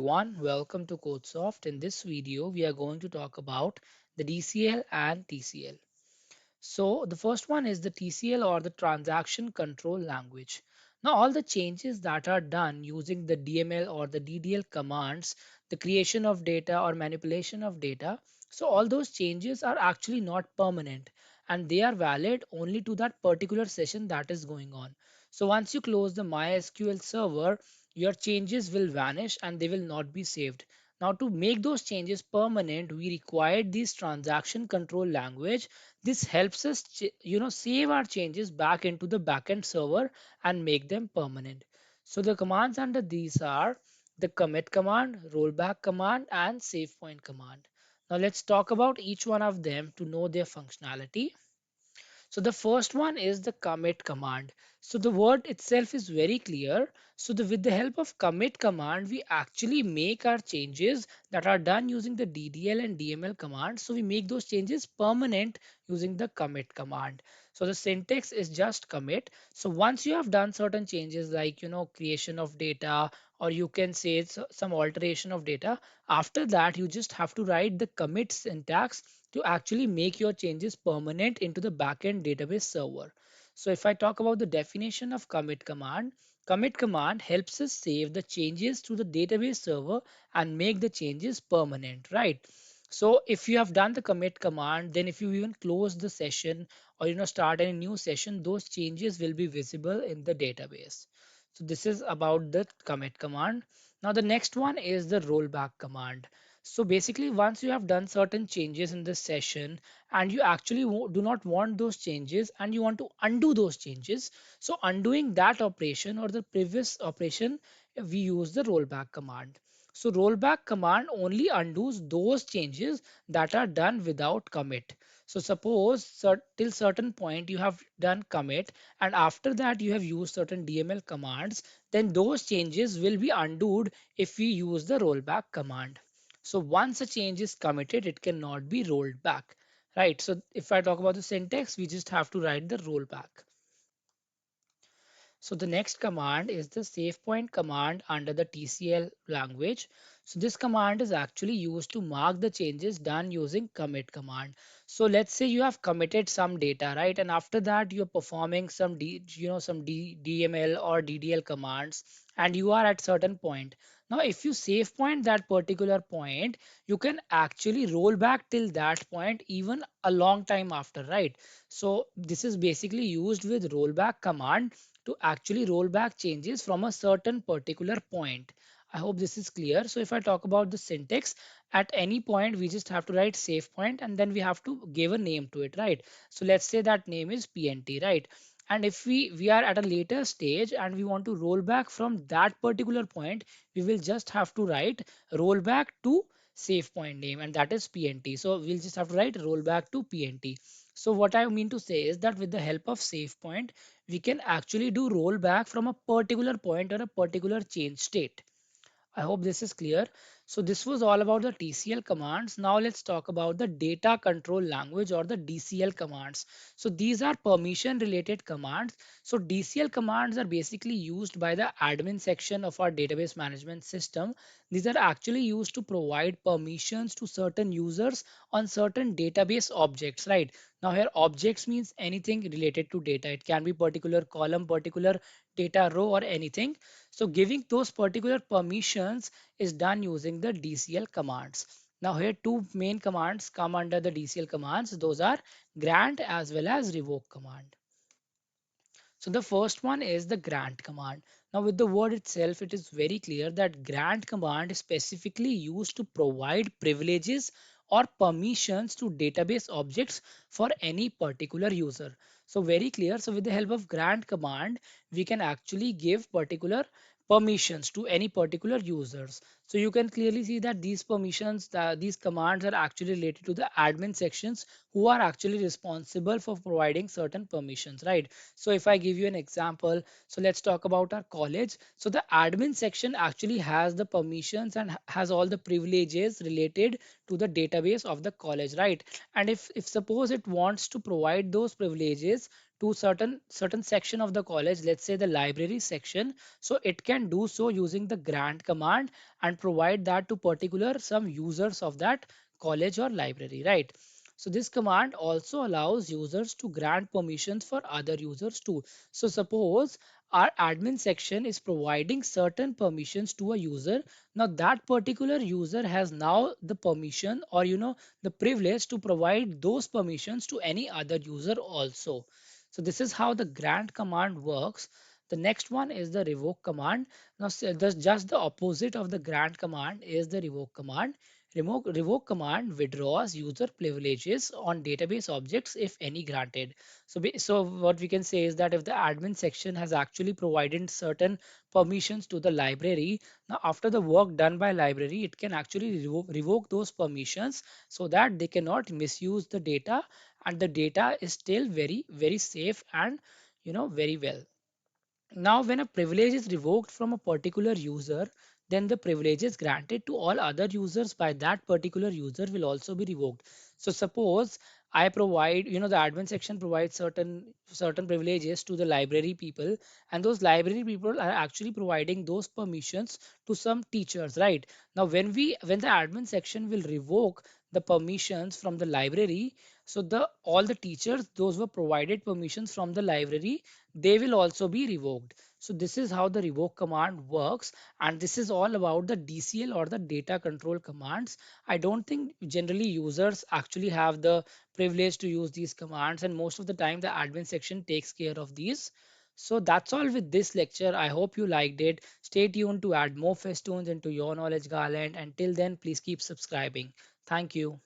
everyone, welcome to CodeSoft. In this video, we are going to talk about the DCL and TCL. So the first one is the TCL or the transaction control language. Now all the changes that are done using the DML or the DDL commands, the creation of data or manipulation of data, so all those changes are actually not permanent and they are valid only to that particular session that is going on. So once you close the MySQL server, your changes will vanish and they will not be saved. Now to make those changes permanent, we required this transaction control language. This helps us save our changes back into the backend server and make them permanent. So the commands under these are the commit command, rollback command, and save point command. Now let's talk about each one of them to know their functionality. So the first one is the commit command. So the word itself is very clear. So with the help of commit command, we actually make our changes that are done using the DDL and DML commands. So we make those changes permanent using the commit command. So the syntax is just commit. So once you have done certain changes like creation of data, or you can say it's some alteration of data, after that you just have to write the commit syntax to actually make your changes permanent into the backend database server. So if I talk about the definition of commit command helps us save the changes to the database server and make the changes permanent, right? So if you have done the commit command, then if you even close the session or start any new session, those changes will be visible in the database. So this is about the commit command. Now the next one is the rollback command. So basically, once you have done certain changes in this session and you actually do not want those changes and you want to undo those changes, so undoing that operation or the previous operation, we use the rollback command. So rollback command only undoes those changes that are done without commit. So suppose till certain point you have done commit and after that you have used certain DML commands, then those changes will be undone if we use the rollback command. So once a change is committed, it cannot be rolled back, right? So if I talk about the syntax, we just have to write the rollback. So the next command is the save point command under the TCL language. So this command is actually used to mark the changes done using commit command. So let's say you have committed some data, right? And after that you're performing some DML or DDL commands and you are at certain point. Now if you save point that particular point, you can actually roll back till that point even a long time after, right? So this is basically used with rollback command to actually roll back changes from a certain particular point. I hope this is clear. So if I talk about the syntax, at any point we just have to write save point and then we have to give a name to it, right? So let's say that name is PNT, right? And if we are at a later stage and we want to roll back from that particular point, we will just have to write roll back to save point name, and that is PNT. So we'll just have to write roll back to PNT. So what I mean to say is that with the help of save point, we can actually do rollback from a particular point or a particular change state. I hope this is clear. So this was all about the TCL commands. Now let's talk about the data control language or the DCL commands. So these are permission related commands. So DCL commands are basically used by the admin section of our database management system. These are actually used to provide permissions to certain users on certain database objects, right? Now here objects means anything related to data. It can be particular column, particular data row or anything. So giving those particular permissions is done using the DCL commands. Now here two main commands come under the DCL commands. Those are grant as well as revoke command. So the first one is the grant command. Now with the word itself, it is very clear that grant command is specifically used to provide privileges or permissions to database objects for any particular user. So very clear. So with the help of grant command, we can actually give particular permissions to any particular users. So you can clearly see that these permissions, these commands are actually related to the admin sections who are actually responsible for providing certain permissions, right? So if I give you an example, so let's talk about our college. So the admin section actually has the permissions and has all the privileges related to the database of the college, right? And if suppose it wants to provide those privileges to certain section of the college, let's say the library section, so it can do so using the grant command and provide that to particular some users of that college or library, right? So this command also allows users to grant permissions for other users too. So suppose our admin section is providing certain permissions to a user. Now that particular user has now the permission, or the privilege to provide those permissions to any other user also. So this is how the grant command works. The next one is the revoke command. Now just the opposite of the grant command is the revoke command. Revoke command withdraws user privileges on database objects if any granted. So what we can say is that if the admin section has actually provided certain permissions to the library, now after the work done by library, it can actually revoke those permissions so that they cannot misuse the data, and the data is still very safe and very well. Now, when a privilege is revoked from a particular user, then the privileges granted to all other users by that particular user will also be revoked. So suppose I provide, the admin section provides certain privileges to the library people, and those library people are actually providing those permissions to some teachers, right? Now, when the admin section will revoke the permissions from the library, so the all the teachers, those were provided permissions from the library, they will also be revoked. So this is how the revoke command works, and this is all about the DCL or the data control commands. I don't think generally users actually have the privilege to use these commands, and most of the time the admin section takes care of these. So that's all with this lecture. I hope you liked it. Stay tuned to add more festoons into your knowledge garland. Until then, please keep subscribing. Thank you.